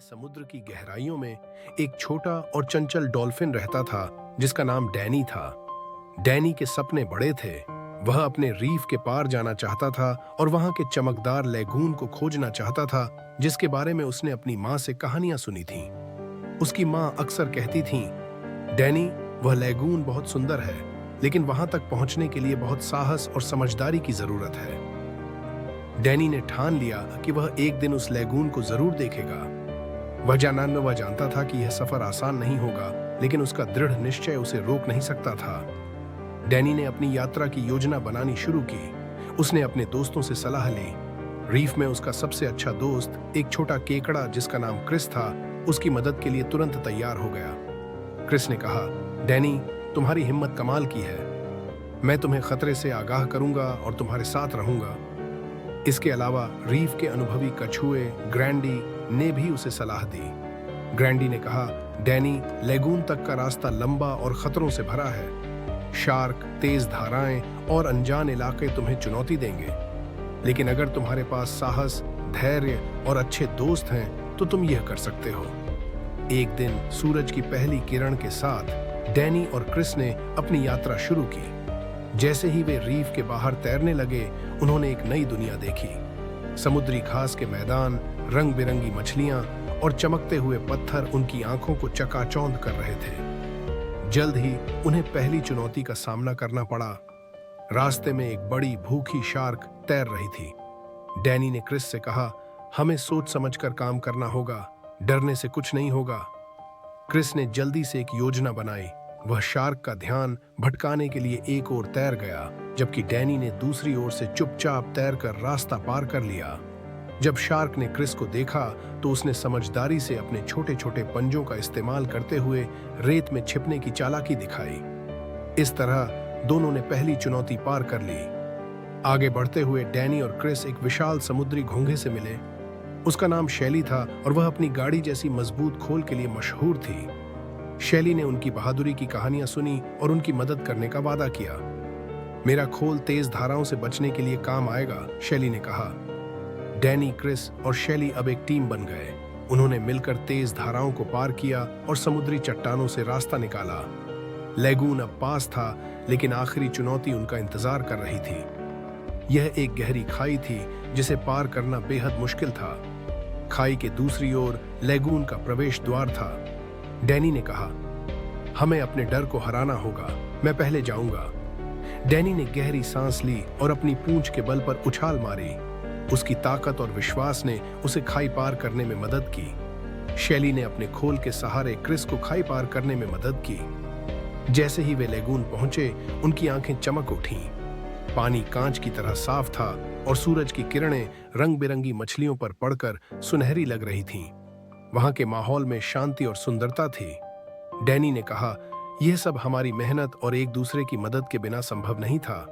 समुद्र की गहराइयों में एक छोटा और चंचल डॉल्फिन रहता था जिसका नाम डैनी था। डैनी के सपने बड़े थे। वह अपने रीफ के पार जाना चाहता था और वहां के चमकदार लेगून को खोजना चाहता था जिसके बारे में उसने अपनी माँ से कहानियां सुनी थीं। उसकी माँ अक्सर कहती थीं, डैनी, वह लेगून बहुत सुंदर है, लेकिन वहां तक पहुंचने के लिए बहुत साहस और समझदारी की जरूरत है। डैनी ने ठान लिया कि वह एक दिन उस लेगून को जरूर देखेगा। वह जानता था कि यह सफर आसान नहीं होगा, लेकिन उसका दृढ़ निश्चय उसे रोक नहीं सकता था। डैनी ने अपनी यात्रा की योजना बनानी शुरू की। उसने अपने दोस्तों से सलाह ली। रीफ में उसका सबसे अच्छा दोस्त, एक छोटा केकड़ा जिसका नाम क्रिस था, उसकी मदद के लिए तुरंत तैयार हो गया। क्रिस ने कहा, डैनी, तुम्हारी हिम्मत कमाल की है। मैं तुम्हें खतरे से आगाह करूंगा और तुम्हारे साथ रहूंगा। इसके अलावा रीफ के अनुभवी कछुए ग्रैंडी ने भी उसे सलाह दी। ग्रैंडी ने कहा, डैनी, लेगून तक का रास्ता लंबा और खतरों से भरा है। शार्क, तेज धाराएं और अनजान इलाके तुम्हें चुनौती देंगे, लेकिन अगर तुम्हारे पास साहस, धैर्य और अच्छे दोस्त हैं तो तुम यह कर सकते हो। एक दिन सूरज की पहली किरण के साथ डैनी और क्रिस ने अपनी यात्रा शुरू की। जैसे ही वे रीफ के बाहर तैरने लगे, उन्होंने एक नई दुनिया देखी। समुद्री घास के मैदान, रंग बिरंगी मछलियां और चमकते हुए पत्थर उनकी आंखों को चकाचौंध कर रहे थे। जल्द ही उन्हें पहली चुनौती का सामना करना पड़ा। रास्ते में एक बड़ी भूखी शार्क तैर रही थी। डैनी ने क्रिस से कहा, हमें सोच समझकर काम करना होगा, डरने से कुछ नहीं होगा। क्रिस ने जल्दी से एक योजना बनाई। वह शार्क का ध्यान भटकाने के लिए एक ओर तैर गया, जबकि डैनी ने दूसरी ओर से चुपचाप तैरकर रास्ता पार कर लिया। जब शार्क ने क्रिस को देखा तो उसने समझदारी से अपने छोटे छोटे पंजों का इस्तेमाल करते हुए रेत में छिपने की चालाकी दिखाई। इस तरह दोनों ने पहली चुनौती पार कर ली। आगे बढ़ते हुए डैनी और क्रिस एक विशाल समुद्री घोंघे से मिले। उसका नाम शैली था और वह अपनी गाड़ी जैसी मजबूत खोल के लिए मशहूर थी। शैली ने उनकी बहादुरी की कहानियां सुनी और उनकी मदद करने का वादा किया। मेरा खोल तेज धाराओं से बचने के लिए काम आएगा, शैली ने कहा। डैनी, क्रिस और शैली अब एक टीम बन गए। उन्होंने मिलकर तेज धाराओं को पार किया और समुद्री चट्टानों से रास्ता निकाला। लेगून अब पास था, लेकिन आखिरी चुनौती उनका इंतजार कर रही थी। यह एक गहरी खाई थी जिसे पार करना बेहद मुश्किल था। खाई के दूसरी ओर लेगून का प्रवेश द्वार था। डैनी ने कहा, हमें अपने डर को हराना होगा, मैं पहले जाऊंगा। डैनी ने गहरी सांस ली और अपनी पूंछ के बल पर उछाल मारी। उसकी ताकत और विश्वास ने उसे खाई पार करने में मदद की। शैली ने अपने खोल के सहारे क्रिस को खाई पार करने में मदद की। जैसे ही वे लेगून पहुंचे, उनकी आंखें चमक उठीं। पानी कांच की तरह साफ था और सूरज की किरणें रंग बिरंगी मछलियों पर पड़कर सुनहरी लग रही थीं। वहां के माहौल में शांति और सुंदरता थी। डैनी ने कहा, यह सब हमारी मेहनत और एक दूसरे की मदद के बिना संभव नहीं था।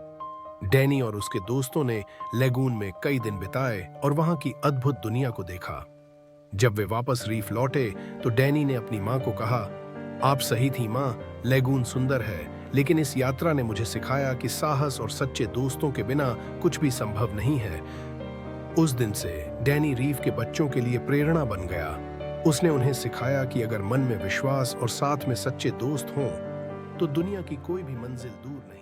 डैनी और उसके दोस्तों ने लेगून में कई दिन बिताए और वहां की अद्भुत दुनिया को देखा। जब वे वापस रीफ लौटे तो डैनी ने अपनी मां को कहा, आप सही थी मां, लेगून सुंदर है, लेकिन इस यात्रा ने मुझे सिखाया कि साहस और सच्चे दोस्तों के बिना कुछ भी संभव नहीं है। उस दिन से डैनी रीफ के बच्चों के लिए प्रेरणा बन गया। उसने उन्हें सिखाया कि अगर मन में विश्वास और साथ में सच्चे दोस्त हों तो दुनिया की कोई भी मंजिल दूर नहीं।